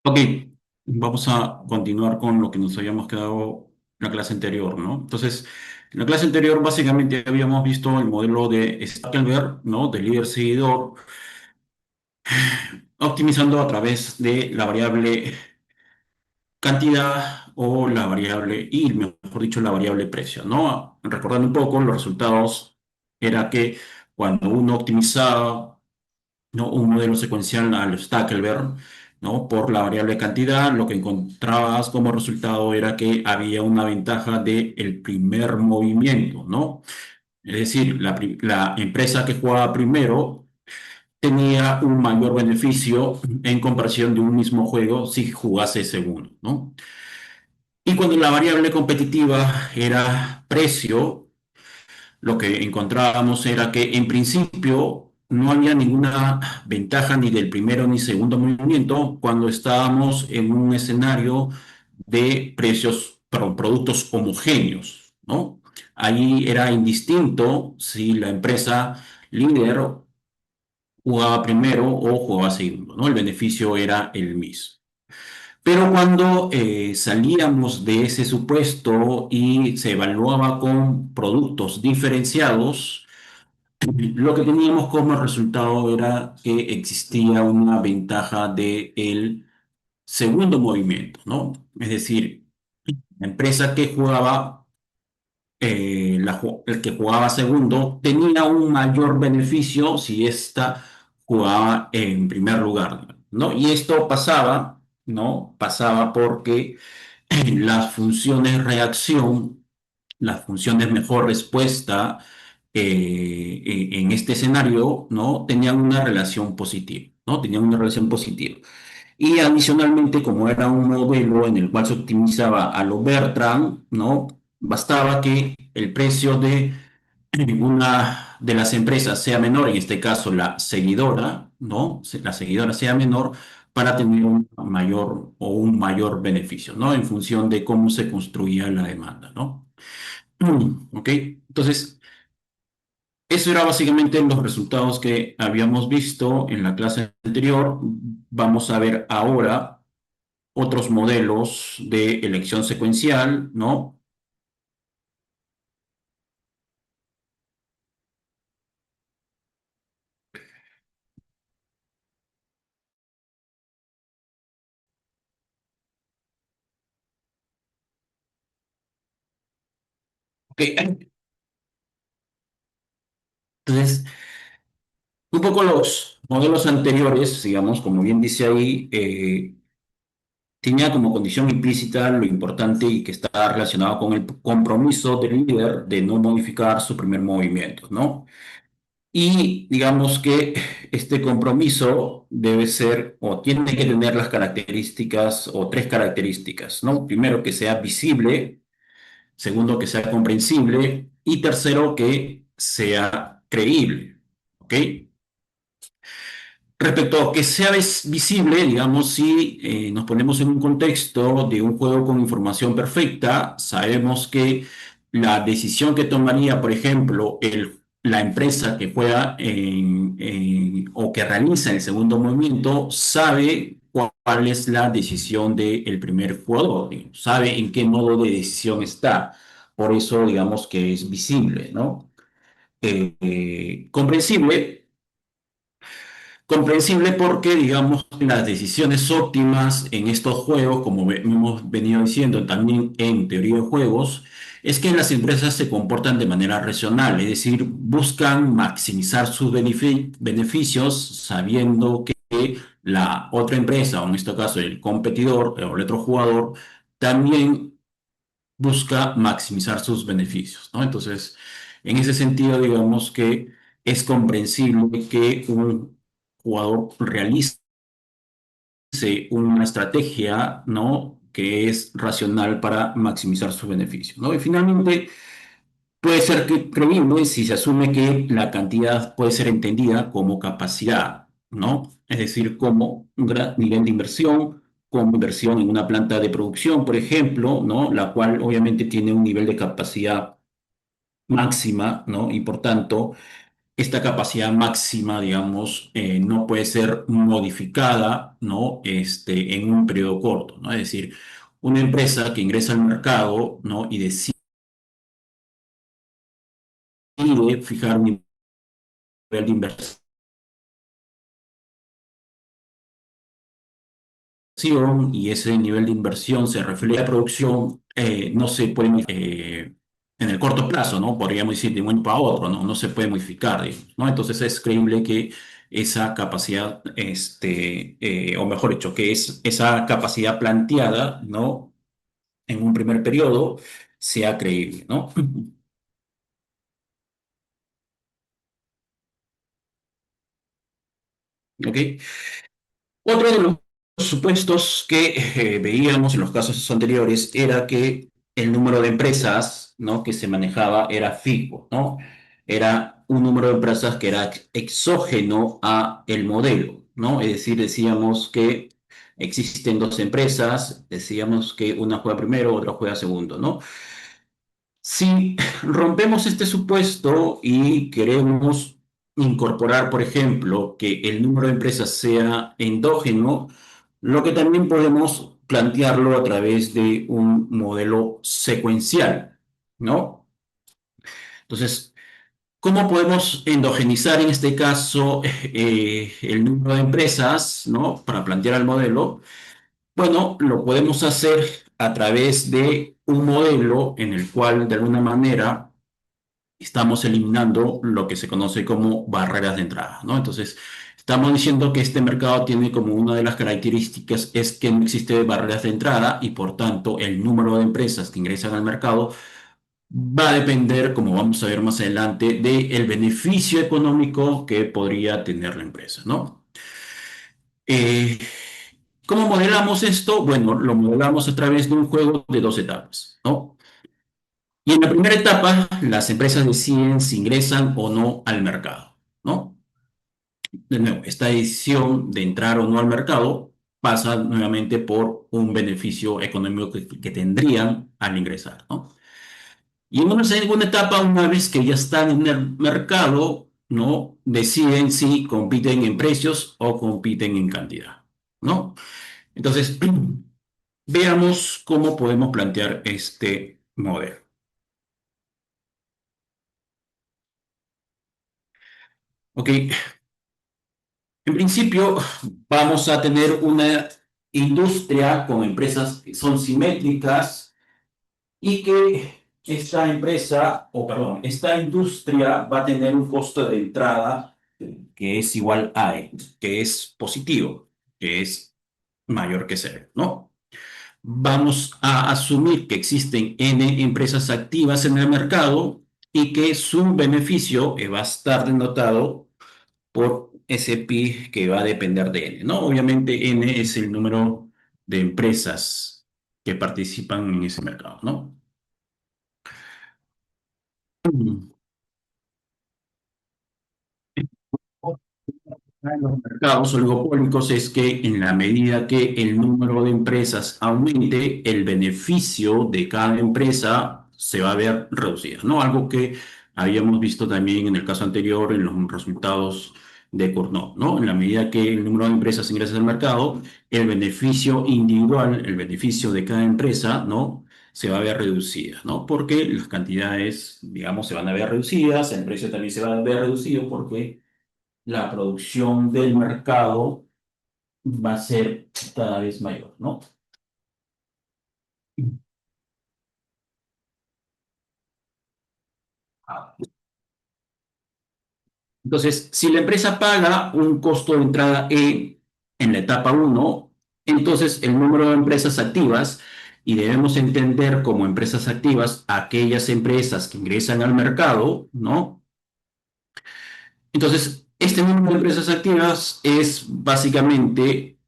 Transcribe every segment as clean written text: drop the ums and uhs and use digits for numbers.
Ok, vamos a continuar con lo que nos habíamos quedado en la clase anterior, ¿no? Entonces, en la clase anterior básicamente habíamos visto el modelo de Stackelberg, ¿no? De líder-seguidor, optimizando a través de la variable cantidad o la variable, y mejor dicho, la variable precio, ¿no? Recordando un poco, los resultados era que cuando uno optimizaba, ¿no? Un modelo secuencial al Stackelberg, ¿no? Por la variable cantidad, lo que encontrabas como resultado era que había una ventaja del primer movimiento, ¿no? Es decir, la empresa que jugaba primero tenía un mayor beneficio en comparación de un mismo juego si jugase segundo, ¿no? Y cuando la variable competitiva era precio, lo que encontrábamos era que en principio no había ninguna ventaja ni del primero ni segundo movimiento cuando estábamos en un escenario de precios, perdón, productos homogéneos, ¿no? Ahí era indistinto si la empresa líder jugaba primero o jugaba segundo, ¿no? El beneficio era el mismo. Pero cuando salíamos de ese supuesto y se evaluaba con productos diferenciados, lo que teníamos como resultado era que existía una ventaja del segundo movimiento, ¿no? Es decir, la empresa que jugaba, el que jugaba segundo, tenía un mayor beneficio si ésta jugaba en primer lugar, ¿no? Y esto pasaba, ¿no? Pasaba porque las funciones reacción, las funciones mejor respuesta en este escenario, ¿no? Tenían una relación positiva, ¿no? Tenían una relación positiva. Y adicionalmente, como era un modelo en el cual se optimizaba a lo Bertrand, ¿no? Bastaba que el precio de una de las empresas sea menor, en este caso la seguidora, ¿no? La seguidora sea menor para tener un mayor o un mayor beneficio, ¿no? En función de cómo se construía la demanda, ¿no? ¿Ok? Entonces, eso era básicamente los resultados que habíamos visto en la clase anterior. Vamos a ver ahora otros modelos de elección secuencial, ¿no? Ok, entonces, un poco los modelos anteriores, digamos, como bien dice ahí, tenía como condición implícita lo importante y que está relacionado con el compromiso del líder de no modificar su primer movimiento, ¿no? Y digamos que este compromiso debe ser o tiene que tener las características o tres características, ¿no? Primero, que sea visible; segundo, que sea comprensible; y tercero, que sea creíble, ¿ok? Respecto a que sea visible, digamos, si nos ponemos en un contexto de un juego con información perfecta, sabemos que la decisión que tomaría, por ejemplo, la empresa que juega o que realiza el segundo movimiento, sabe cuál es la decisión del primer jugador, digamos, sabe en qué modo de decisión está. Por eso, digamos que es visible, ¿no? Comprensible. Comprensible porque, digamos, las decisiones óptimas en estos juegos, como hemos venido diciendo también en teoría de juegos, es que las empresas se comportan de manera racional, es decir, buscan maximizar sus beneficios sabiendo que la otra empresa, o en este caso el competidor o el otro jugador, también busca maximizar sus beneficios, ¿no? Entonces, en ese sentido, digamos que es comprensible que un jugador realice una estrategia, ¿no? Que es racional para maximizar su beneficio, ¿no? Y finalmente, puede ser creíble si se asume que la cantidad puede ser entendida como capacidad, ¿no? Es decir, como un gran nivel de inversión, como inversión en una planta de producción, por ejemplo, ¿no? La cual obviamente tiene un nivel de capacidad máxima, ¿no? Y por tanto, esta capacidad máxima, digamos, no puede ser modificada, ¿no? En un periodo corto, ¿no? Es decir, una empresa que ingresa al mercado, ¿no? Y decide fijar un nivel de inversión y ese nivel de inversión se refleja en la producción, no se puede en el corto plazo, ¿no? Podríamos decir de un año para otro, ¿no? No se puede modificar, digamos, ¿no? Entonces es creíble que esa capacidad, o mejor dicho, que es esa capacidad planteada, ¿no? En un primer periodo sea creíble, ¿no? ¿Ok? Otro de los supuestos que veíamos en los casos anteriores era que el número de empresas, ¿no? que se manejaba era fijo, ¿no? Era un número de empresas que era exógeno a el modelo, ¿no? Es decir, decíamos que existen dos empresas, decíamos que una juega primero, otra juega segundo, ¿no? Si rompemos este supuesto y queremos incorporar, por ejemplo, que el número de empresas sea endógeno, lo que también podemos plantearlo a través de un modelo secuencial, ¿no? Entonces, ¿cómo podemos endogenizar en este caso el número de empresas, ¿no? Para plantear el modelo. Bueno, lo podemos hacer a través de un modelo en el cual, de alguna manera, estamos eliminando lo que se conoce como barreras de entrada, ¿no? Entonces, estamos diciendo que este mercado tiene como una de las características es que no existe barreras de entrada y por tanto el número de empresas que ingresan al mercado va a depender, como vamos a ver más adelante, del beneficio económico que podría tener la empresa, ¿no? Eh, ¿Cómo modelamos esto? Bueno, lo modelamos a través de un juego de dos etapas, ¿no? Y en la primera etapa, las empresas deciden si ingresan o no al mercado, ¿no? De nuevo, esta decisión de entrar o no al mercado pasa nuevamente por un beneficio económico que tendrían al ingresar, ¿no? Y en una segunda etapa, una vez que ya están en el mercado, ¿no? Deciden si compiten en precios o compiten en cantidad, ¿no? Entonces, veamos cómo podemos plantear este modelo. Ok, en principio, vamos a tener una industria con empresas que son simétricas y que esta empresa, o perdón, esta industria va a tener un costo de entrada que es igual a E, que es positivo, que es mayor que cero, ¿no? Vamos a asumir que existen N empresas activas en el mercado y que su beneficio va a estar denotado por ese pi que va a depender de n, ¿no? Obviamente n es el número de empresas que participan en ese mercado, ¿no? En los mercados oligopólicos es que en la medida que el número de empresas aumente, el beneficio de cada empresa se va a ver reducido, ¿no? Algo que habíamos visto también en el caso anterior en los resultados de Cournot, ¿no? En la medida que el número de empresas ingresa al mercado, el beneficio individual, el beneficio de cada empresa, ¿no? Se va a ver reducida, ¿no? Porque las cantidades, digamos, se van a ver reducidas, el precio también se va a ver reducido porque la producción del mercado va a ser cada vez mayor, ¿no? Entonces, si la empresa paga un costo de entrada E en la etapa uno, entonces el número de empresas activas, y debemos entender como empresas activas aquellas empresas que ingresan al mercado, ¿no? Entonces, este número de empresas activas es básicamente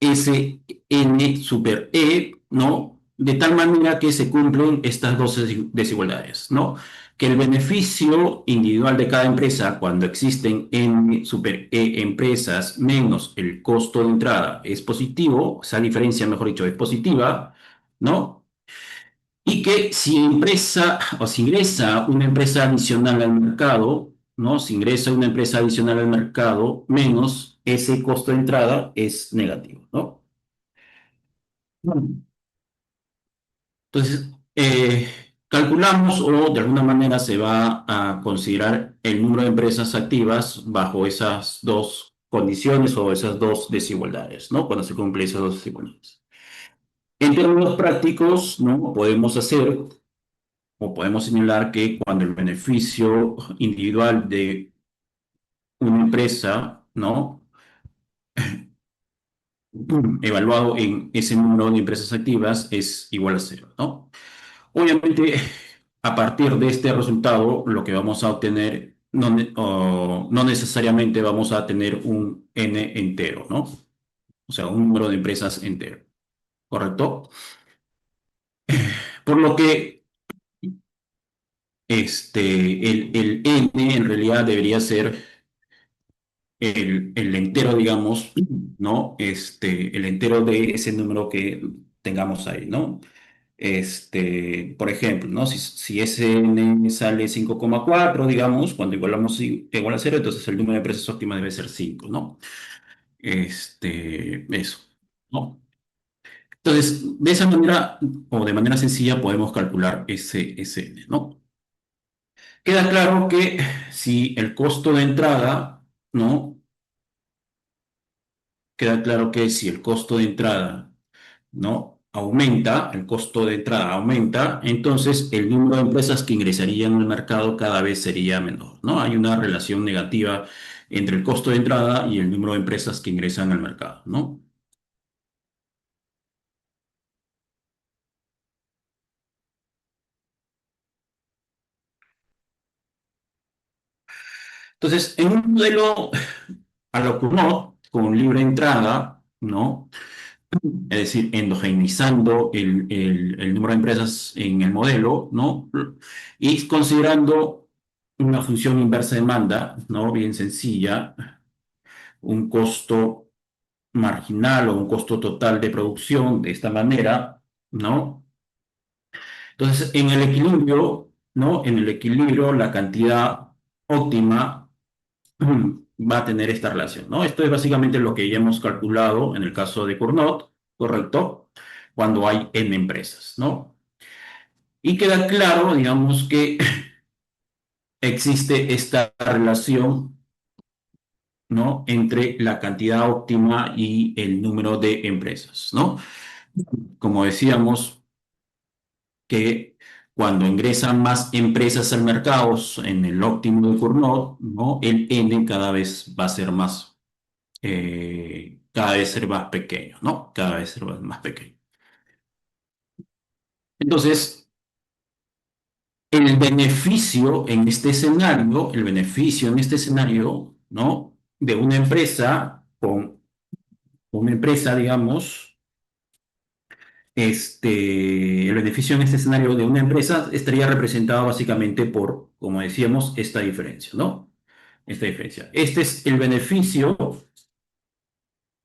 S n super E, ¿no? De tal manera que se cumplen estas dos desigualdades, ¿no? Que el beneficio individual de cada empresa, cuando existen N super E empresas menos el costo de entrada, es positivo, esa diferencia, mejor dicho, es positiva, ¿no? Y que si empresa o si ingresa una empresa adicional al mercado, ¿no? Si ingresa una empresa adicional al mercado, menos ese costo de entrada es negativo, ¿no? Entonces, calculamos o de alguna manera se va a considerar el número de empresas activas bajo esas dos condiciones o esas dos desigualdades, ¿no? Cuando se cumplen esas dos desigualdades. En términos prácticos, ¿no? Podemos hacer o podemos señalar que cuando el beneficio individual de una empresa, ¿no? Evaluado en ese número de empresas activas es igual a cero, ¿no? Obviamente, a partir de este resultado, lo que vamos a obtener no necesariamente vamos a tener un n entero, ¿no? O sea, un número de empresas entero, ¿correcto? Por lo que el n en realidad debería ser el entero, digamos, ¿no? El entero de ese número que tengamos ahí, ¿no? Por ejemplo, ¿no? Si ese n sale 5,4, digamos, cuando igualamos igual a cero, entonces el número de empresas óptimas debe ser 5, ¿no? Eso, ¿no? Entonces, de esa manera o de manera sencilla podemos calcular ese n, ¿no? Queda claro que si el costo de entrada, ¿no? Queda claro que si el costo de entrada, ¿no? Aumenta, el costo de entrada aumenta, entonces el número de empresas que ingresarían al mercado cada vez sería menor, ¿no? Hay una relación negativa entre el costo de entrada y el número de empresas que ingresan al mercado, ¿no? Entonces, en un modelo a lo Cournot, con libre entrada, ¿no? Es decir, endogenizando el número de empresas en el modelo, ¿no? Y considerando una función inversa de demanda, ¿no? Bien sencilla, un costo marginal o un costo total de producción de esta manera, ¿no? Entonces, en el equilibrio, ¿no? En el equilibrio, la cantidad óptima va a tener esta relación, ¿no? Esto es básicamente lo que ya hemos calculado en el caso de Cournot, ¿correcto? Cuando hay n empresas, ¿no? Y queda claro, digamos, que existe esta relación, ¿no? Entre la cantidad óptima y el número de empresas, ¿no? Como decíamos, que cuando ingresan más empresas al mercado en el óptimo de Cournot, ¿no? El n cada vez ser más pequeño, ¿no? Cada vez ser más pequeño. Entonces, el beneficio en este escenario, ¿no? De una empresa, digamos, el beneficio en este escenario de una empresa estaría representado básicamente por, como decíamos, esta diferencia, ¿no? Esta diferencia. Este es el beneficio,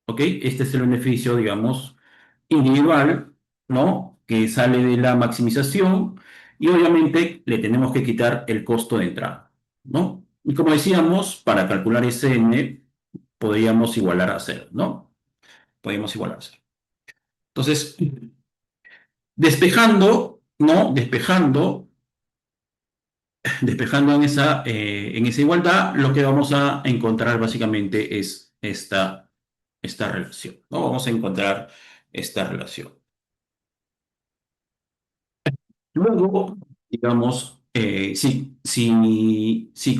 ¿ok? Este es el beneficio, digamos, individual, ¿no? Que sale de la maximización y obviamente le tenemos que quitar el costo de entrada, ¿no? Y como decíamos, para calcular ese n, podríamos igualar a cero, ¿no? Podríamos igualar a cero. Entonces, despejando, ¿no? Despejando en esa igualdad, lo que vamos a encontrar básicamente es esta relación, ¿no? Vamos a encontrar esta relación. Luego, digamos, si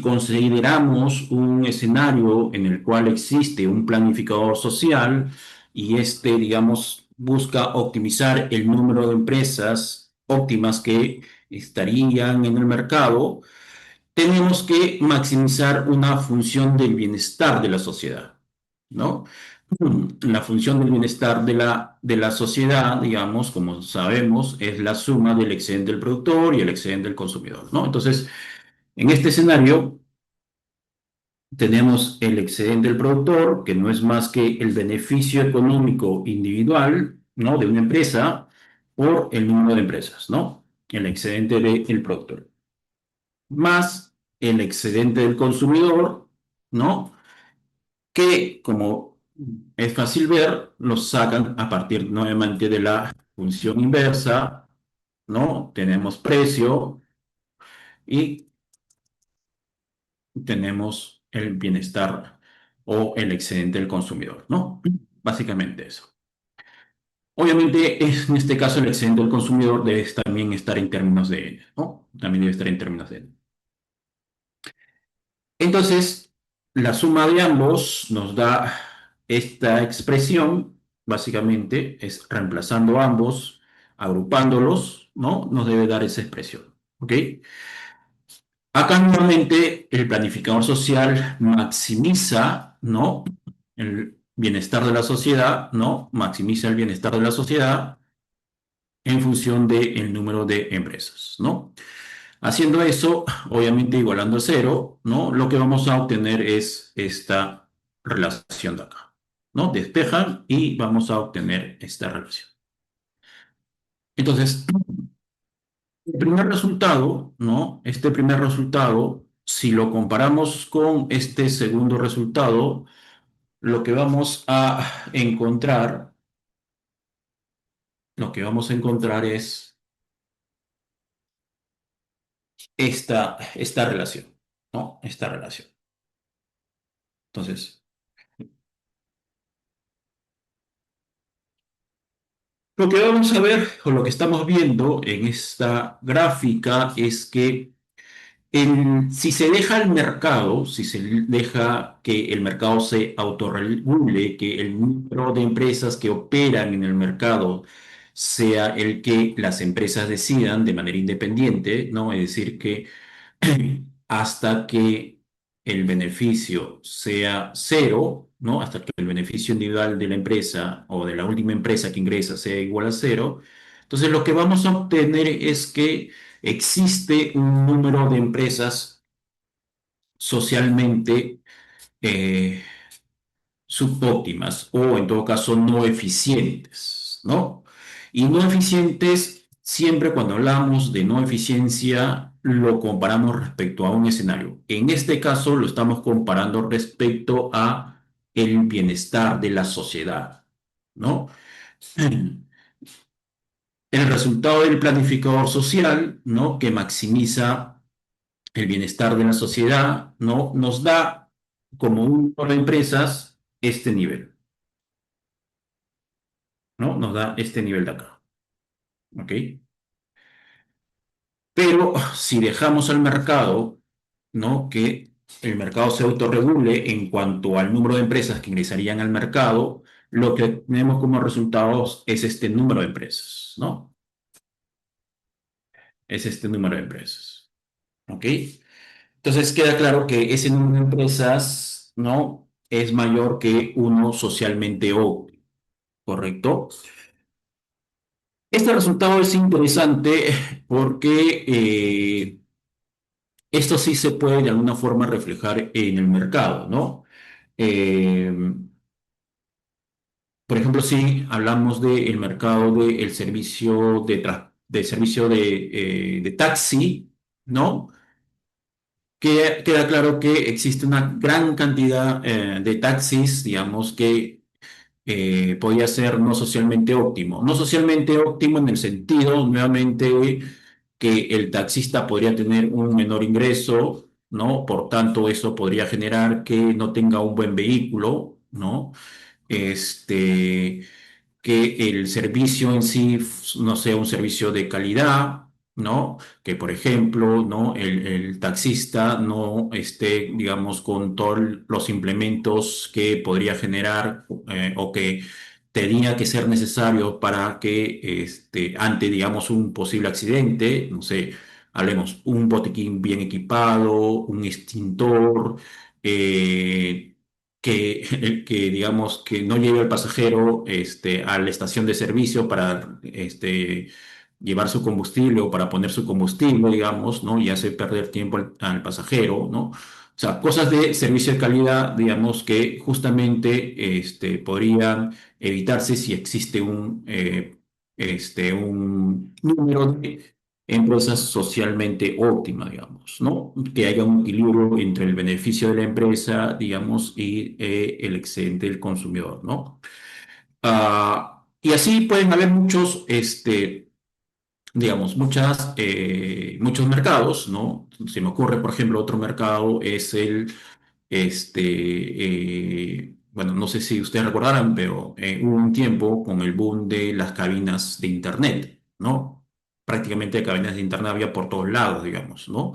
consideramos un escenario en el cual existe un planificador social y digamos, busca optimizar el número de empresas óptimas que estarían en el mercado, tenemos que maximizar una función del bienestar de la sociedad, ¿no? La función del bienestar de la sociedad, digamos, como sabemos, es la suma del excedente del productor y el excedente del consumidor, ¿no? Entonces, en este escenario, tenemos el excedente del productor, que no es más que el beneficio económico individual, ¿no? De una empresa por el número de empresas, ¿no? El excedente del productor. Más el excedente del consumidor, ¿no? Que, como es fácil ver, lo sacan a partir nuevamente de la función inversa, ¿no? Tenemos precio y tenemos el bienestar o el excedente del consumidor, ¿no? Básicamente eso. Obviamente, en este caso, el excedente del consumidor debe también estar en términos de N, ¿no? También debe estar en términos de N. Entonces, la suma de ambos nos da esta expresión, básicamente, es reemplazando ambos, agrupándolos, ¿no? Nos debe dar esa expresión, ¿ok? Acá nuevamente el planificador social maximiza, ¿no? El bienestar de la sociedad, ¿no? Maximiza el bienestar de la sociedad en función del número de empresas, ¿no? Haciendo eso, obviamente igualando a cero, ¿no? Lo que vamos a obtener es esta relación de acá, ¿no? Despejan y vamos a obtener esta relación. Entonces, el primer resultado, ¿no? Este primer resultado, si lo comparamos con este segundo resultado, lo que vamos a encontrar, lo que vamos a encontrar es esta relación, ¿no? Esta relación. Entonces, lo que vamos a ver o lo que estamos viendo en esta gráfica es que si se deja el mercado, si se deja que el mercado se autorregule, que el número de empresas que operan en el mercado sea el que las empresas decidan de manera independiente, ¿no? Es decir, que hasta que el beneficio sea cero, ¿no? Hasta que el beneficio individual de la empresa o de la última empresa que ingresa sea igual a cero. Entonces, lo que vamos a obtener es que existe un número de empresas socialmente eh, subóptimas o en todo caso no eficientes, ¿no? Y no eficientes, siempre cuando hablamos de no eficiencia, lo comparamos respecto a un escenario. En este caso lo estamos comparando respecto a el bienestar de la sociedad, ¿no? El resultado del planificador social, ¿no? Que maximiza el bienestar de la sociedad, ¿no? Nos da como un número de empresas este nivel. ¿No? Nos da este nivel de acá, ¿ok? Pero si dejamos al mercado, ¿no? Que el mercado se autorregule en cuanto al número de empresas que ingresarían al mercado, lo que tenemos como resultados es este número de empresas, ¿no? Es este número de empresas, ¿ok? Entonces queda claro que ese número de empresas, ¿no? Es mayor que uno socialmente óptimo, ¿correcto? Este resultado es interesante porque esto sí se puede de alguna forma reflejar en el mercado, ¿no? Eh, por ejemplo, si hablamos del mercado del servicio de servicio de taxi, ¿no? Queda claro que existe una gran cantidad de taxis, digamos, que podría ser no socialmente óptimo. No socialmente óptimo en el sentido, nuevamente, que el taxista podría tener un menor ingreso, ¿no? Por tanto, eso podría generar que no tenga un buen vehículo, ¿no? Este, que el servicio en sí no sea un servicio de calidad, ¿no? Que, por ejemplo, ¿no? El taxista no esté, digamos, con todos los implementos que podría generar o que tenía que ser necesario para que, ante, digamos, un posible accidente, no sé, hablemos, un botiquín bien equipado, un extintor, eh, que digamos que no lleve al pasajero a la estación de servicio para llevar su combustible o para poner su combustible, digamos, ¿no? Y hace perder tiempo al pasajero, ¿no? O sea, cosas de servicio de calidad, digamos, que justamente podrían evitarse si existe un número de empresas socialmente óptimas, digamos, ¿no? Que haya un equilibrio entre el beneficio de la empresa, digamos, y el excedente del consumidor, ¿no? Y así pueden haber muchos, digamos, muchos mercados, ¿no? Se me ocurre, por ejemplo, otro mercado es bueno, no sé si ustedes recordarán, pero hubo un tiempo con el boom de las cabinas de Internet, ¿no? Prácticamente cabinas de Internet había por todos lados, digamos, ¿no?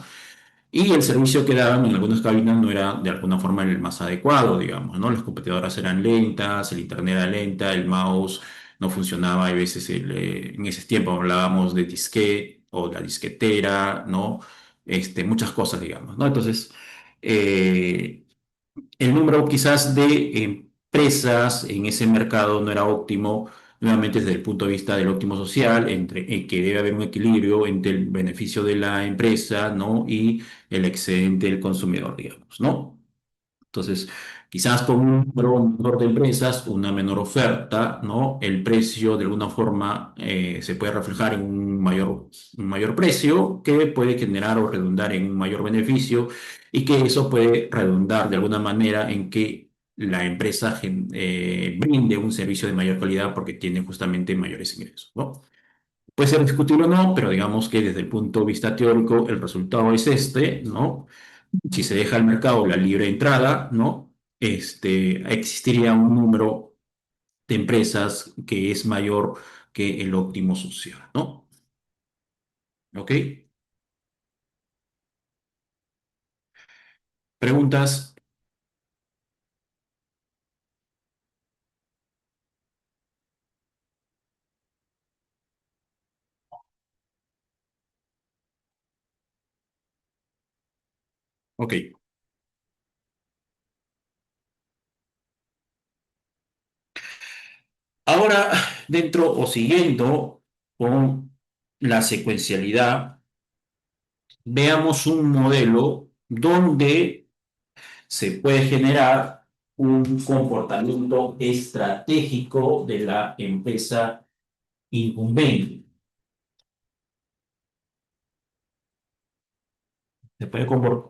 Y el servicio que daban en algunas cabinas no era de alguna forma el más adecuado, digamos, ¿no? Las computadoras eran lentas, el internet era lenta, el mouse no funcionaba, hay veces en ese tiempo hablábamos de disquete o la disquetera, ¿no? Muchas cosas, digamos, ¿no? Entonces, eh, el número quizás de empresas en ese mercado no era óptimo, nuevamente desde el punto de vista del óptimo social, que debe haber un equilibrio entre el beneficio de la empresa, ¿no? Y el excedente del consumidor, digamos, ¿no? Entonces, quizás con un número menor de empresas, una menor oferta, ¿no? El precio de alguna forma se puede reflejar en un mayor precio que puede generar o redundar en un mayor beneficio y que eso puede redundar de alguna manera en que la empresa brinde un servicio de mayor calidad porque tiene justamente mayores ingresos, ¿no? Puede ser discutible o no, pero digamos que desde el punto de vista teórico el resultado es ¿no? Si se deja al mercado la libre entrada, ¿no? Existiría un número de empresas que es mayor que el óptimo social, ¿no? ¿Ok? Preguntas. Ok. Ahora, dentro o siguiendo con la secuencialidad, veamos un modelo donde se puede generar un comportamiento estratégico de la empresa incumbente.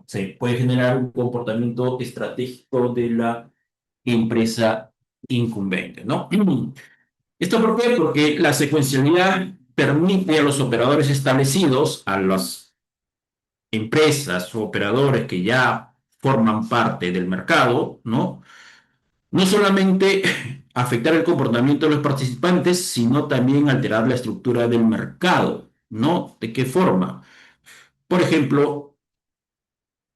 Se puede generar un comportamiento estratégico de la empresa incumbente, ¿no? ¿Esto por qué? Porque la secuencialidad permite a los operadores establecidos, a las empresas o operadores que ya forman parte del mercado, ¿no? No solamente afectar el comportamiento de los participantes, sino también alterar la estructura del mercado, ¿no? ¿De qué forma? Por ejemplo,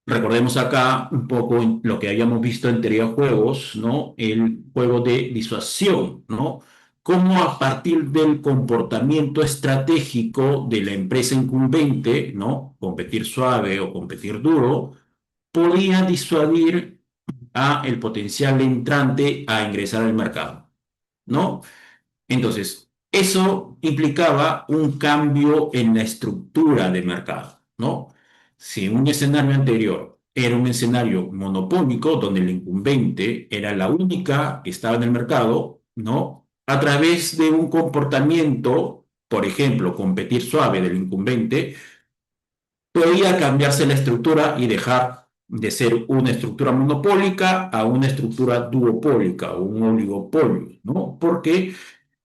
recordemos acá un poco lo que habíamos visto en anteriores juegos, ¿no? El juego de disuasión, ¿no? Cómo a partir del comportamiento estratégico de la empresa incumbente, ¿no? Competir suave o competir duro, podía disuadir a el potencial entrante a ingresar al mercado, ¿no? Entonces, eso implicaba un cambio en la estructura de mercado, ¿no? Si un escenario anterior era un escenario monopólico, donde el incumbente era la única que estaba en el mercado, ¿no? A través de un comportamiento, por ejemplo, competir suave del incumbente, podía cambiarse la estructura y dejar de ser una estructura monopólica a una estructura duopólica o un oligopolio, ¿no? Porque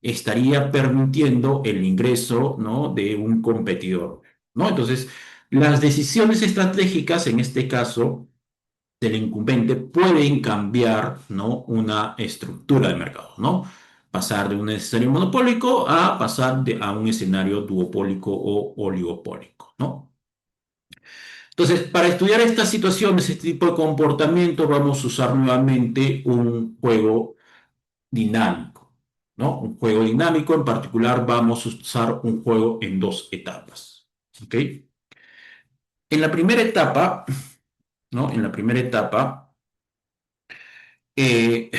estaría permitiendo el ingreso, ¿no? De un competidor, ¿no? Entonces, las decisiones estratégicas, en este caso, del incumbente, pueden cambiar, ¿no? Una estructura de mercado, ¿no? Pasar de un escenario monopólico a pasar a un escenario duopólico o oligopólico, ¿no? Entonces, para estudiar estas situaciones, este tipo de comportamiento, vamos a usar nuevamente un juego dinámico, ¿no? Un juego dinámico, en particular, vamos a usar un juego en dos etapas, ¿ok? En la primera etapa, ¿no? En la primera etapa, eh,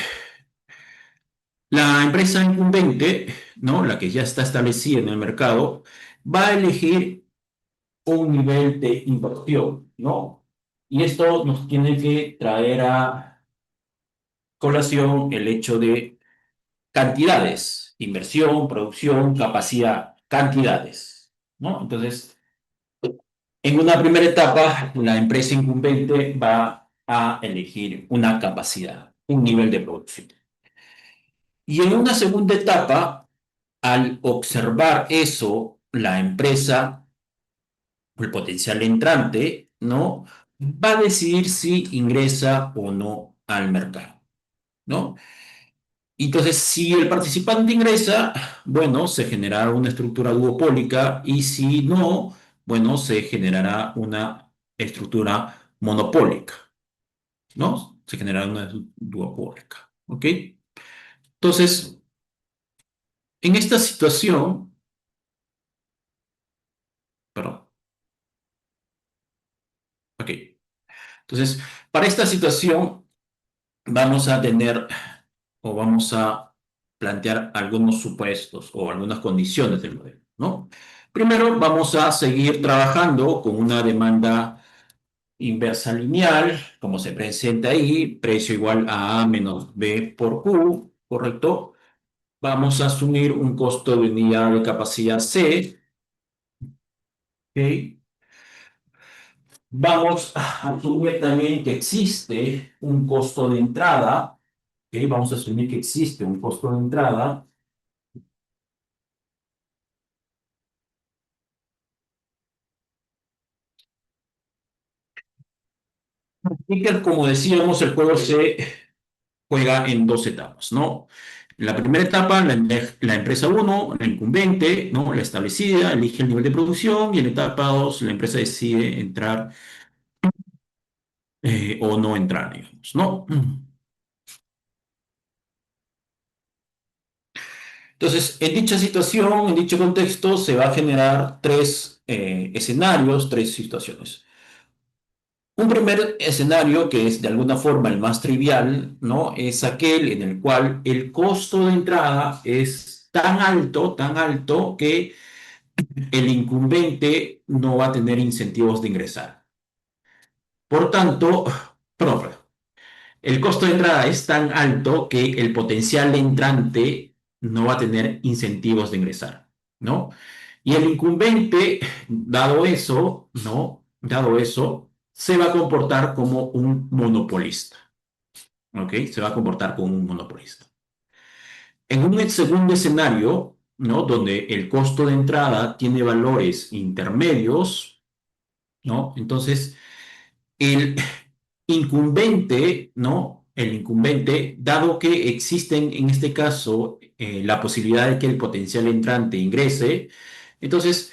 la empresa incumbente, ¿no? La que ya está establecida en el mercado, va a elegir un nivel de inversión, ¿no? Y esto nos tiene que traer a colación el hecho de cantidades, inversión, producción, capacidad, cantidades, ¿no? Entonces, En una primera etapa, la empresa incumbente va a elegir una capacidad, un nivel de producción. Y en una segunda etapa, al observar eso, la empresa, el potencial entrante, ¿no? Va a decidir si ingresa o no al mercado, ¿no? Entonces, si el participante ingresa, bueno, se generará una estructura duopólica y si no, bueno, se generará una estructura monopólica, ¿no? Se generará una duopólica, ¿ok? Entonces, en esta situación, perdón, ok. Entonces, para esta situación vamos a tener o vamos a plantear algunos supuestos o algunas condiciones del modelo, ¿no? Primero, vamos a seguir trabajando con una demanda inversa lineal, como se presenta ahí, precio igual a A menos B por Q, ¿correcto? Vamos a asumir un costo de unidad de capacidad C, ¿ok? Vamos a asumir también que existe un costo de entrada, ¿ok? Vamos a asumir que existe un costo de entrada y que, como decíamos, el juego se juega en dos etapas, ¿no? La primera etapa, la empresa uno, la incumbente, ¿no? La establecida, elige el nivel de producción y en etapa 2 la empresa decide entrar o no entrar, digamos, ¿no? Entonces, en dicha situación, en dicho contexto, se va a generar tres escenarios, tres situaciones. Un primer escenario, que es de alguna forma el más trivial, ¿no? Es aquel en el cual el costo de entrada es tan alto que el incumbente no va a tener incentivos de ingresar. Por tanto, perdón, el costo de entrada es tan alto que el potencial entrante no va a tener incentivos de ingresar, ¿no? Y el incumbente, dado eso, ¿no? Dado eso, se va a comportar como un monopolista, ¿ok? Se va a comportar como un monopolista. En un segundo escenario, ¿no? Donde el costo de entrada tiene valores intermedios, ¿no? Entonces, el incumbente, ¿no? El incumbente, dado que existen en este caso la posibilidad de que el potencial entrante ingrese, entonces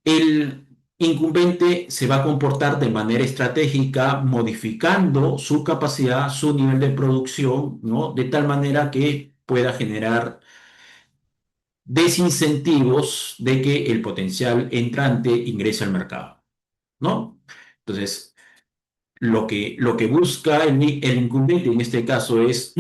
el incumbente se va a comportar de manera estratégica, modificando su capacidad, su nivel de producción, ¿no? De tal manera que pueda generar desincentivos de que el potencial entrante ingrese al mercado, ¿no? Entonces, lo que busca el incumbente en este caso es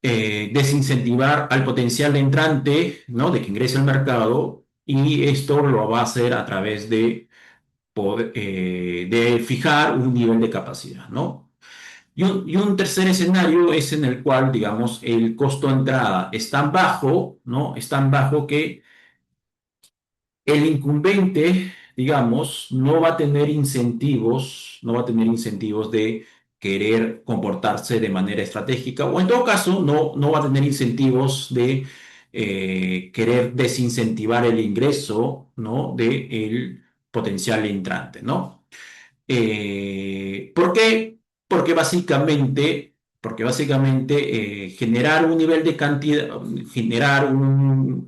desincentivar al potencial entrante, ¿no? De que ingrese al mercado y esto lo va a hacer a través de fijar un nivel de capacidad, ¿no? Y un tercer escenario es en el cual, digamos, el costo de entrada es tan bajo, ¿no? Es tan bajo que el incumbente, digamos, no va a tener incentivos, no va a tener incentivos de querer comportarse de manera estratégica, o en todo caso, no va a tener incentivos de querer desincentivar el ingreso, ¿no? del potencial entrante, ¿no? ¿Por qué? Porque básicamente generar un nivel de cantidad, generar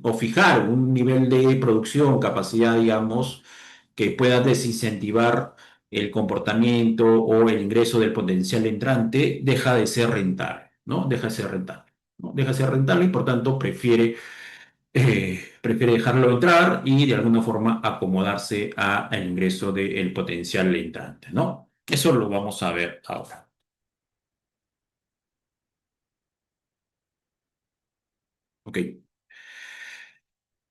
o fijar un nivel de producción, capacidad, digamos, que pueda desincentivar el comportamiento o el ingreso del potencial entrante, deja de ser rentable, ¿no? Deja de ser rentable, ¿no? Deja de ser rentable y por tanto prefiere dejarlo entrar y de alguna forma acomodarse al ingreso del potencial entrante, ¿no? Eso lo vamos a ver ahora. Ok.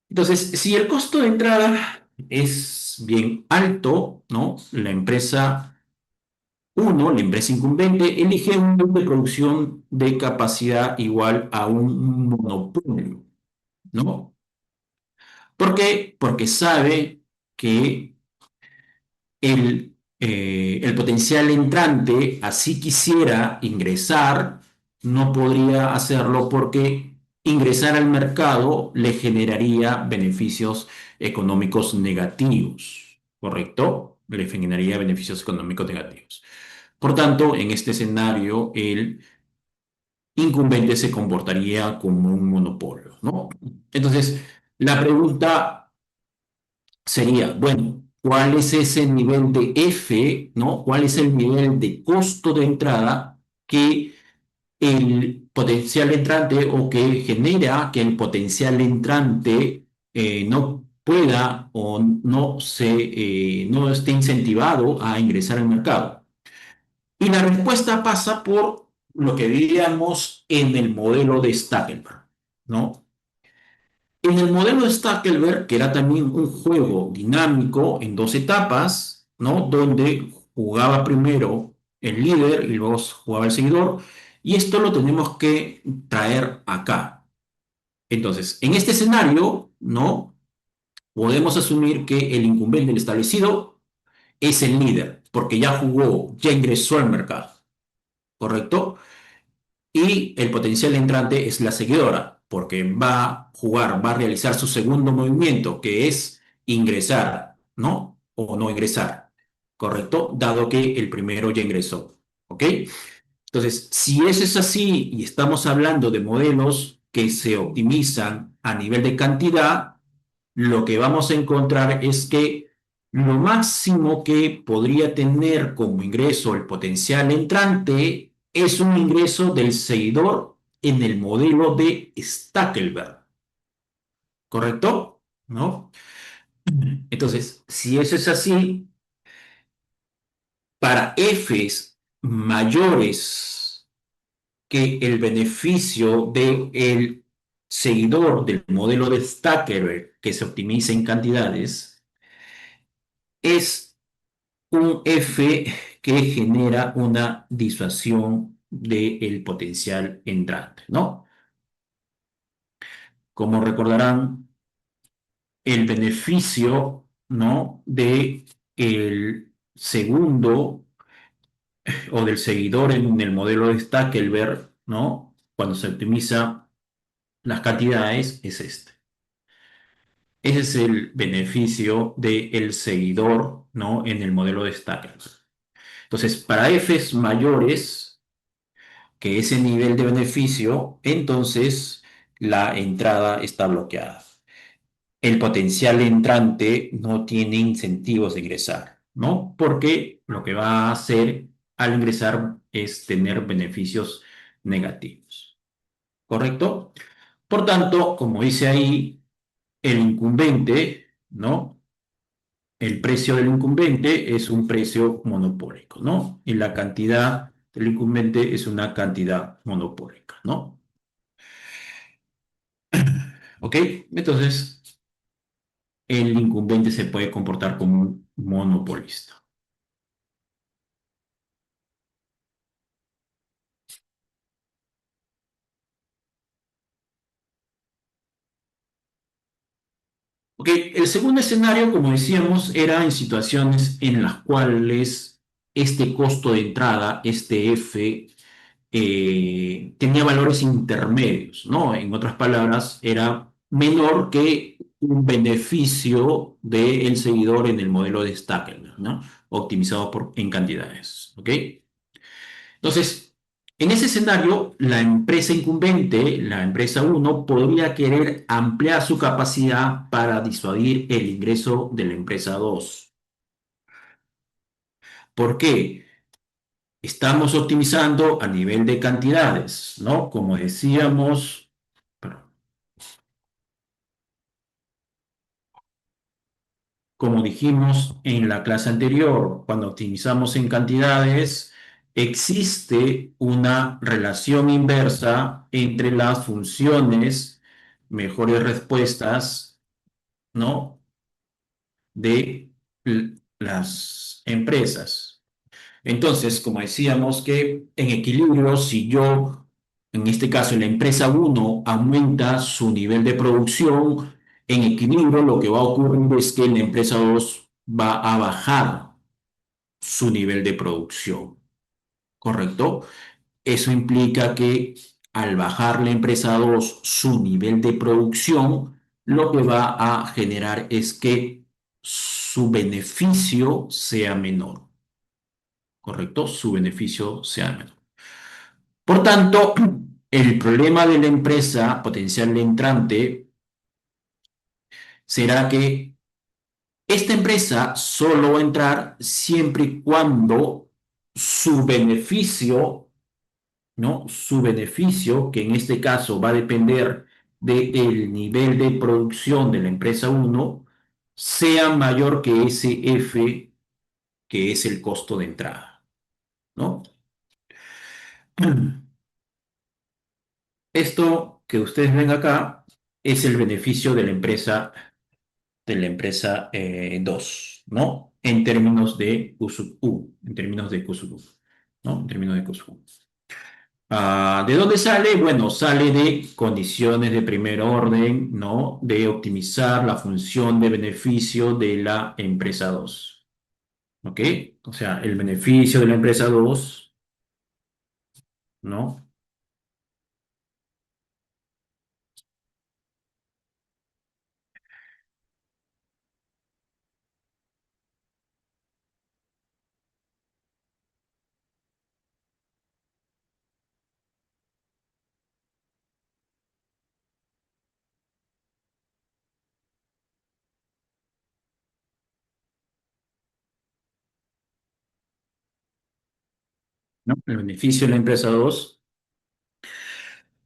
Entonces, si el costo de entrada es bien alto, ¿no? La empresa incumbente, elige un nivel de producción de capacidad igual a un monopolio, ¿no? ¿Por qué? Porque sabe que el potencial entrante, así quisiera ingresar, no podría hacerlo porque ingresar al mercado le generaría beneficios económicos negativos, ¿correcto? Le generaría beneficios económicos negativos. Por tanto, en este escenario, el incumbente se comportaría como un monopolio, ¿no? Entonces, la pregunta sería, bueno, ¿cuál es ese nivel de F, ¿no? ¿Cuál es el nivel de costo de entrada que el potencial entrante o que genera que el potencial entrante no pueda o no esté incentivado a ingresar al mercado? Y la respuesta pasa por lo que diríamos en el modelo de Stackelberg, ¿no? En el modelo de Stackelberg, que era también un juego dinámico en dos etapas, ¿no? Donde jugaba primero el líder y luego jugaba el seguidor, y esto lo tenemos que traer acá. Entonces, en este escenario, ¿no? Podemos asumir que el incumbente del establecido es el líder, porque ya jugó, ya ingresó al mercado, ¿correcto? Y el potencial entrante es la seguidora, porque va a jugar, va a realizar su segundo movimiento, que es ingresar, ¿no? O no ingresar, ¿correcto? Dado que el primero ya ingresó, ¿ok? Entonces, si eso es así y estamos hablando de modelos que se optimizan a nivel de cantidad, lo que vamos a encontrar es que lo máximo que podría tener como ingreso el potencial entrante es un ingreso del seguidor en el modelo de Stackelberg, ¿correcto? ¿No? Entonces, si eso es así, para Fs mayores que el beneficio del seguidor del modelo de Stackelberg que se optimiza en cantidades, es un F que genera una disuasión del potencial entrante, ¿no? Como recordarán, el beneficio, ¿no? De el segundo o del seguidor en el modelo de Stackelberg, ¿no? Cuando se optimiza las cantidades, es este. Ese es el beneficio del seguidor, ¿no? En el modelo de Stackelberg. Entonces, para Fs mayores, que ese nivel de beneficio, entonces la entrada está bloqueada. El potencial entrante no tiene incentivos de ingresar, ¿no? Porque lo que va a hacer al ingresar es tener beneficios negativos, ¿correcto? Por tanto, como dice ahí, el incumbente, ¿no? El precio del incumbente es un precio monopólico, ¿no? Y la cantidad del incumbente es una cantidad monopólica, ¿no? ¿Ok? Entonces, el incumbente se puede comportar como un monopolista. ¿Ok? El segundo escenario, como decíamos, era en situaciones en las cuales este costo de entrada, este F, tenía valores intermedios, ¿no? En otras palabras, era menor que un beneficio del seguidor en el modelo de Stackelberg, ¿no? Optimizado en cantidades, ¿ok? Entonces, en ese escenario, la empresa incumbente, la empresa uno, podría querer ampliar su capacidad para disuadir el ingreso de la empresa 2. ¿Por qué? Estamos optimizando a nivel de cantidades, ¿no? Como decíamos, perdón, como dijimos en la clase anterior, cuando optimizamos en cantidades, existe una relación inversa entre las funciones, mejores respuestas, ¿no? De las empresas. Entonces, como decíamos que en equilibrio, si yo, en este caso, la empresa uno aumenta su nivel de producción, en equilibrio lo que va a ocurrir es que la empresa 2 va a bajar, su nivel de producción, ¿correcto? Eso implica que al bajar la empresa 2 su nivel de producción, lo que va a generar es que su beneficio sea menor, ¿correcto? Su beneficio sea menor. Por tanto, el problema de la empresa potencial entrante será que esta empresa solo va a entrar siempre y cuando su beneficio, ¿no? Su beneficio, que en este caso va a depender del nivel de producción de la empresa uno, sea mayor que ese F, que es el costo de entrada, ¿no? Esto que ustedes ven acá es el beneficio de la empresa 2, ¿no? En términos de Q sub U, en términos de Q sub U, ¿no? En términos de Q sub U. ¿De dónde sale? Bueno, sale de condiciones de primer orden, ¿no? De optimizar la función de beneficio de la empresa 2, ¿ok? O sea, el beneficio de la empresa 2, ¿no? ¿No? El beneficio de la empresa 2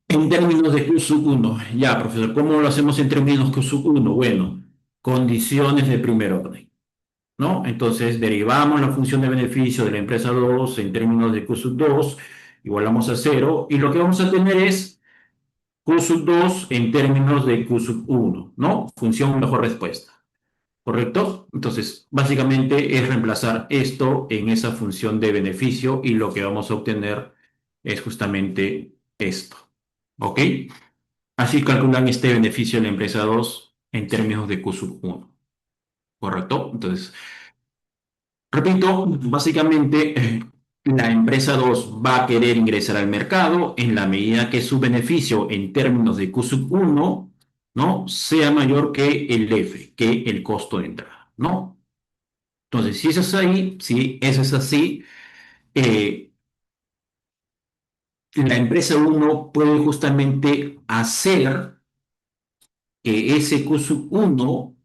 en términos de Q sub 1. Ya, profesor, ¿cómo lo hacemos en términos Q sub 1? Bueno, condiciones de primer orden, ¿no? Entonces derivamos la función de beneficio de la empresa 2 en términos de Q sub 2, igualamos a cero, y lo que vamos a tener es Q sub 2 en términos de Q sub 1, ¿no? Función mejor respuesta, ¿correcto? Entonces, básicamente es reemplazar esto en esa función de beneficio y lo que vamos a obtener es justamente esto, ¿ok? Así calculan este beneficio de la empresa 2 en términos de Q sub 1, ¿correcto? Entonces, repito, básicamente la empresa 2 va a querer ingresar al mercado en la medida que su beneficio en términos de Q sub 1, ¿no? sea mayor que el F, que el costo de entrada, ¿no? Entonces, si eso es ahí, si eso es así, eh, la empresa 1 puede justamente hacer que ese Q sub 1,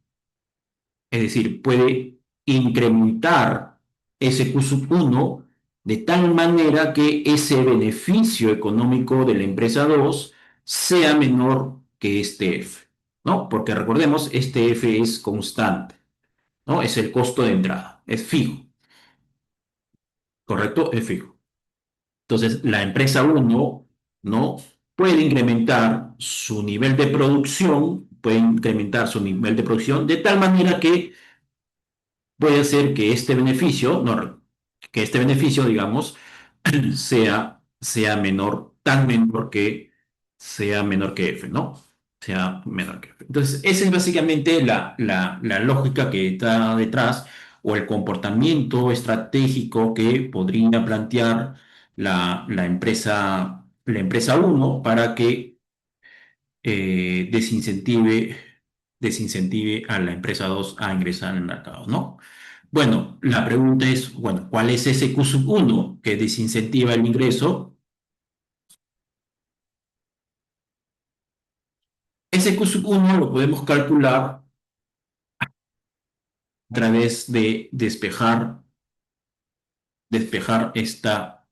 es decir, puede incrementar ese Q sub 1 de tal manera que ese beneficio económico de la empresa 2 sea menor que este F, ¿no? Porque recordemos, este F es constante, ¿no? Es el costo de entrada, es fijo, ¿correcto? Es fijo. Entonces, la empresa 1, ¿no? puede incrementar su nivel de producción, puede incrementar su nivel de producción de tal manera que puede hacer que este beneficio, no, que este beneficio, digamos, sea menor, tan menor que sea menor que F, ¿no? Sea menor que F. Entonces, esa es básicamente la lógica que está detrás o el comportamiento estratégico que podría plantear la empresa uno para que desincentive a la empresa 2 a ingresar al mercado, ¿no? Bueno, la pregunta es, bueno, ¿cuál es ese Q sub 1 que desincentiva el ingreso? Ese Q sub 1 lo podemos calcular a través de despejar esta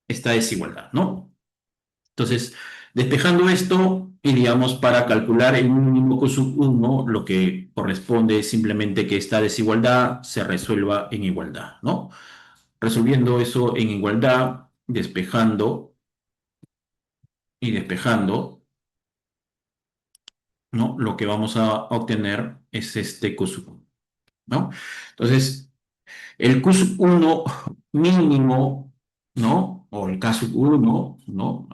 desigualdad, ¿no? Entonces, despejando esto, iríamos para calcular el mínimo Q sub 1, lo que corresponde es simplemente que esta desigualdad se resuelva en igualdad, ¿no? Resolviendo eso en igualdad, despejando y despejando, ¿no? Lo que vamos a obtener es este Q sub 1, ¿no? Entonces, el Q sub 1 mínimo, ¿no? O el K sub 1, ¿no?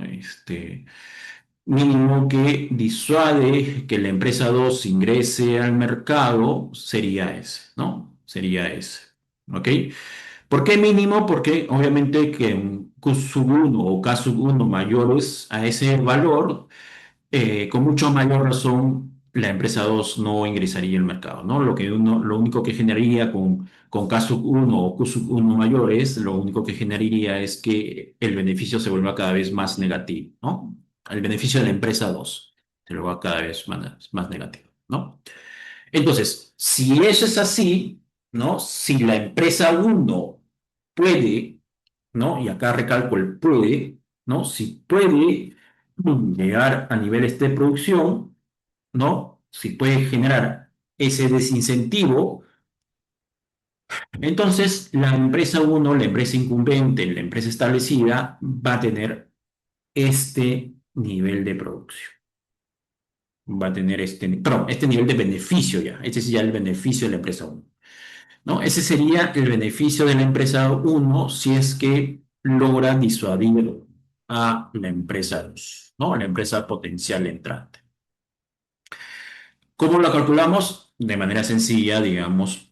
Mínimo que disuade que la empresa 2 ingrese al mercado sería ese, ¿no? sería ese. ¿Ok? ¿Por qué mínimo? Porque obviamente que en Q sub 1 o K sub 1 mayores a ese valor, con mucho mayor razón, la empresa 2 no ingresaría al mercado, ¿no? Lo único que generaría con K sub 1 o Q sub 1 mayores, lo único que generaría es que el beneficio se vuelva cada vez más negativo, ¿no? El beneficio de la empresa 2 se vuelva cada vez más negativo, ¿no? Entonces, si eso es así, ¿no? Si la empresa uno puede, ¿no? Y acá recalco el puede, ¿no? Si puede llegar a niveles de producción, ¿no? Si puede generar ese desincentivo, entonces la empresa uno, la empresa incumbente, la empresa establecida va a tener este nivel de producción. Va a tener perdón, este nivel de beneficio ya. Este es ya el beneficio de la empresa uno. ¿No? Ese sería el beneficio de la empresa uno si es que logra disuadir a la empresa 2, ¿no? A la empresa potencial entrante. ¿Cómo lo calculamos? De manera sencilla, digamos,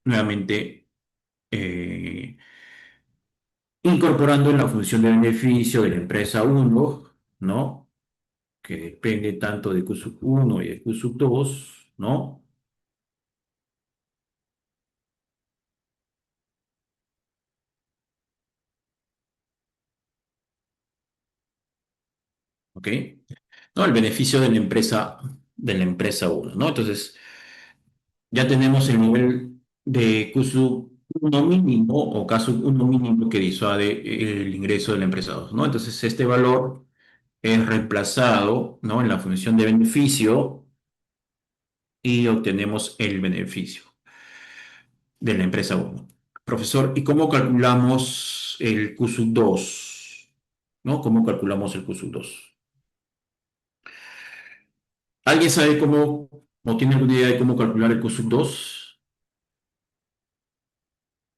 nuevamente eh, incorporando en la función de beneficio de la empresa uno, ¿no? Que depende tanto de Q sub 1 y de Q sub 2, ¿no? ¿Ok? ¿No? El beneficio de la empresa uno, ¿no? Entonces, ya tenemos el nivel de QSU 1 mínimo o caso uno mínimo que disuade el ingreso de la empresa 2, ¿no? Entonces, este valor es reemplazado, ¿no? En la función de beneficio y obtenemos el beneficio de la empresa uno. Profesor, ¿y cómo calculamos el QSU 2? ¿No? ¿Cómo calculamos el QSU 2? ¿Alguien sabe cómo o tiene alguna idea de cómo calcular el QSU 2?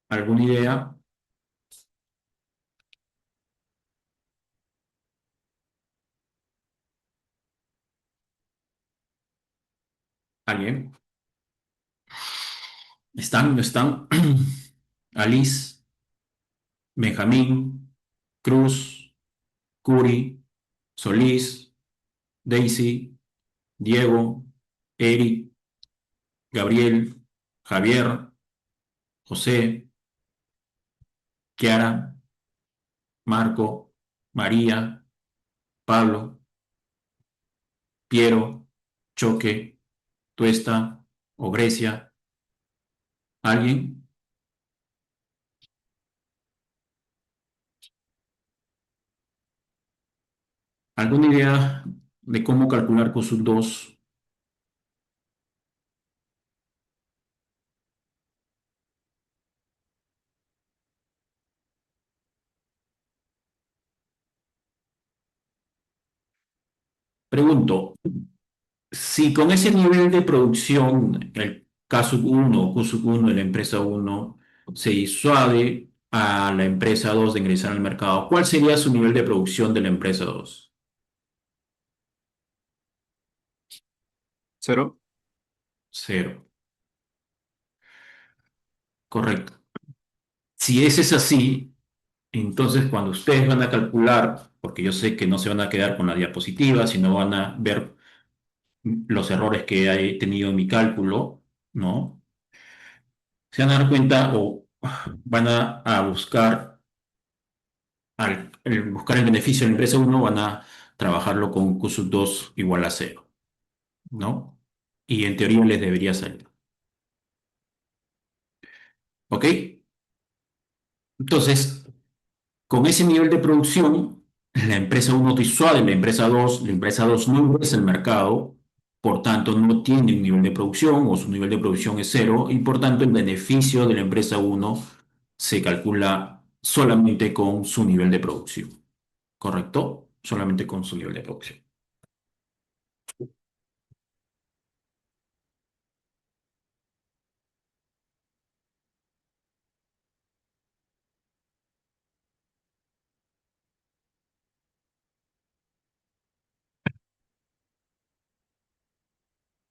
¿Alguna idea? ¿Alguien? ¿Están? ¿No están? Alice, Benjamín, Cruz, Curi, Solís, Daisy, Diego, Eric, Gabriel, Javier, José, Kiara, Marco, María, Pablo, Piero, Choque, Tuesta o Grecia. ¿Alguien? ¿Alguna idea de cómo calcular COSUB 2? Pregunto, si con ese nivel de producción, el caso uno o QSUB 1 de la empresa uno se disuade a la empresa 2 de ingresar al mercado, ¿cuál sería su nivel de producción de la empresa 2? Cero. Cero. Correcto. Si ese es así, entonces cuando ustedes van a calcular, porque yo sé que no se van a quedar con la diapositiva, sino van a ver los errores que he tenido en mi cálculo, ¿no? Se van a dar cuenta o van a buscar al buscar el beneficio de la empresa uno van a trabajarlo con Q sub 2 igual a cero, ¿no? Y en teoría les debería salir. ¿Ok? Entonces, con ese nivel de producción, la empresa uno disuade la empresa 2 no ingresa al mercado, por tanto no tiene un nivel de producción o su nivel de producción es cero y por tanto el beneficio de la empresa uno se calcula solamente con su nivel de producción, ¿correcto? Solamente con su nivel de producción.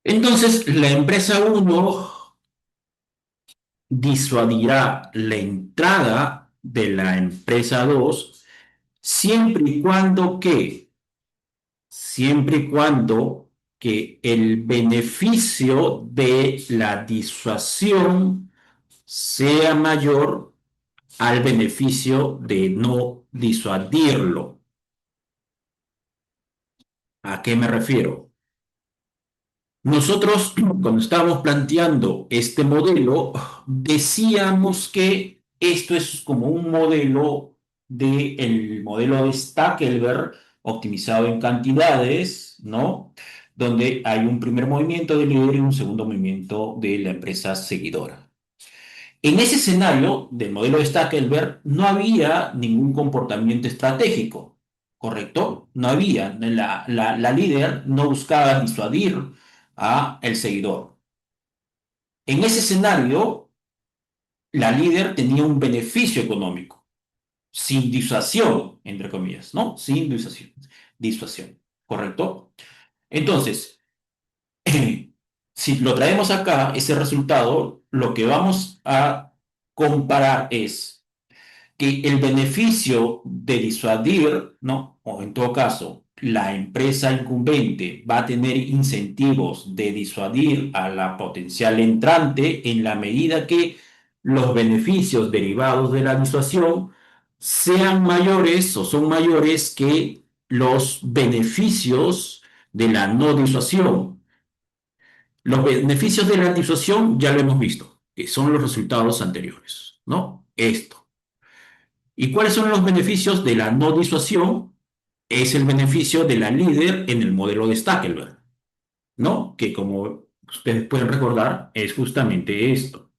Entonces, la empresa uno disuadirá la entrada de la empresa 2 siempre y cuando siempre y cuando que el beneficio de la disuasión sea mayor al beneficio de no disuadirlo. ¿A qué me refiero? Nosotros, cuando estábamos planteando este modelo, decíamos que esto es como un modelo del modelo de Stackelberg optimizado en cantidades, ¿no? Donde hay un primer movimiento del líder y un segundo movimiento de la empresa seguidora. En ese escenario del modelo de Stackelberg no había ningún comportamiento estratégico, ¿correcto? No había. La líder no buscaba disuadir a el seguidor. En ese escenario, la líder tenía un beneficio económico, sin disuasión, entre comillas, ¿no? Sin disuasión, disuasión, ¿correcto? Entonces, si lo traemos acá, ese resultado, lo que vamos a comparar es que el beneficio de disuadir, ¿no? O en todo caso, la empresa incumbente va a tener incentivos de disuadir a la potencial entrante en la medida que los beneficios derivados de la disuasión sean mayores o son mayores que los beneficios de la no disuasión. Los beneficios de la disuasión ya lo hemos visto, que son los resultados anteriores, ¿no? Esto. ¿Y cuáles son los beneficios de la no disuasión? Es el beneficio de la líder en el modelo de Stackelberg, ¿no? Que como ustedes pueden recordar, es justamente esto.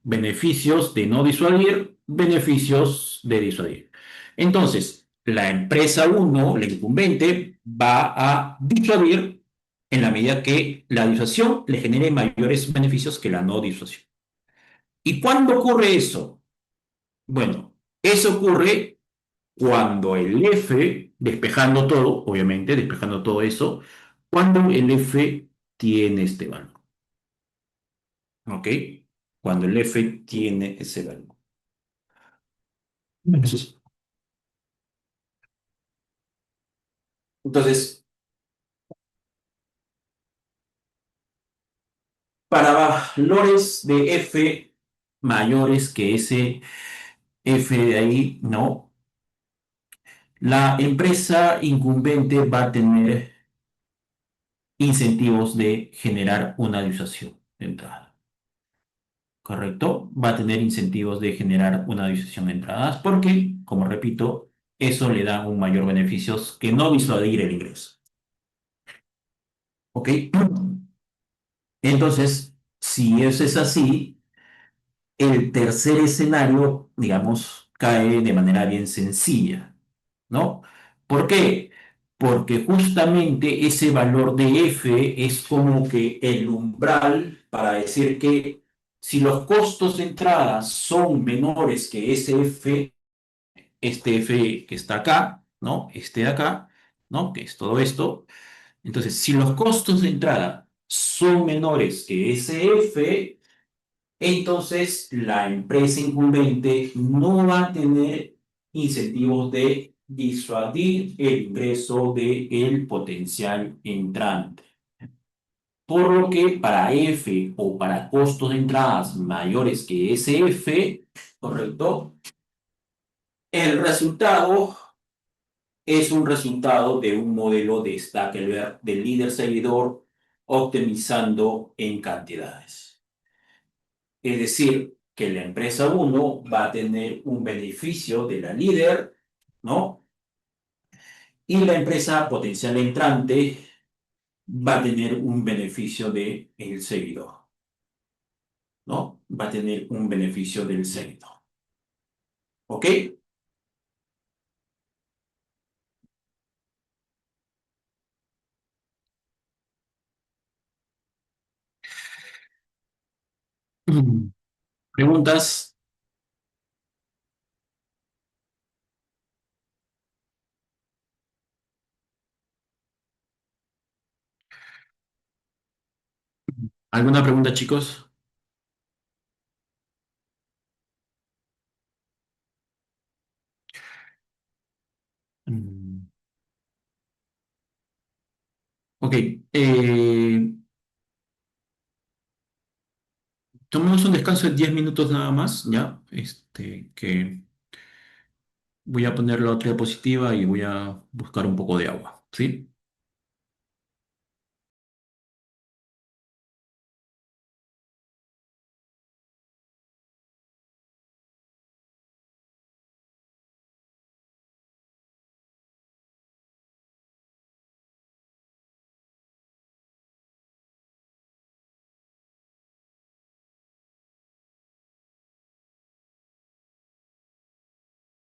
Beneficios de no disuadir, beneficios de disuadir. Entonces, la empresa uno, la incumbente, va a disuadir en la medida que la disuasión le genere mayores beneficios que la no disuasión. ¿Y cuándo ocurre eso? Bueno, eso ocurre cuando el F, despejando todo, obviamente, despejando todo eso, cuando el F tiene este valor, ¿ok? Cuando el F tiene ese valor. Entonces, para valores de F mayores que ese F de ahí, no, la empresa incumbente va a tener incentivos de generar una disuasión de entrada. ¿Correcto? Va a tener incentivos de generar una disposición de entradas porque, como repito, eso le da un mayor beneficio que no disuadir el ingreso. ¿Ok? Entonces, si eso es así, el tercer escenario, digamos, cae de manera bien sencilla, ¿no? ¿Por qué? Porque justamente ese valor de F es como que el umbral para decir que si los costos de entrada son menores que ese F, este F que está acá, ¿no? Este de acá, ¿no? Que es todo esto. Entonces, si los costos de entrada son menores que ese F, entonces la empresa incumbente no va a tener incentivos de disuadir el ingreso del potencial entrante. Por lo que para F o para costos de entradas mayores que ese F, ¿correcto? El resultado es un resultado de un modelo de Stackelberg de líder-seguidor optimizando en cantidades. Es decir, que la empresa uno va a tener un beneficio de la líder, ¿no? Y la empresa potencial entrante va a tener un beneficio del seguidor, ¿no? Va a tener un beneficio del seguidor. ¿Ok? ¿Preguntas? ¿Alguna pregunta, chicos? Ok, tomemos un descanso de 10 minutos nada más, ¿ya? Que voy a poner la otra diapositiva y voy a buscar un poco de agua, ¿sí?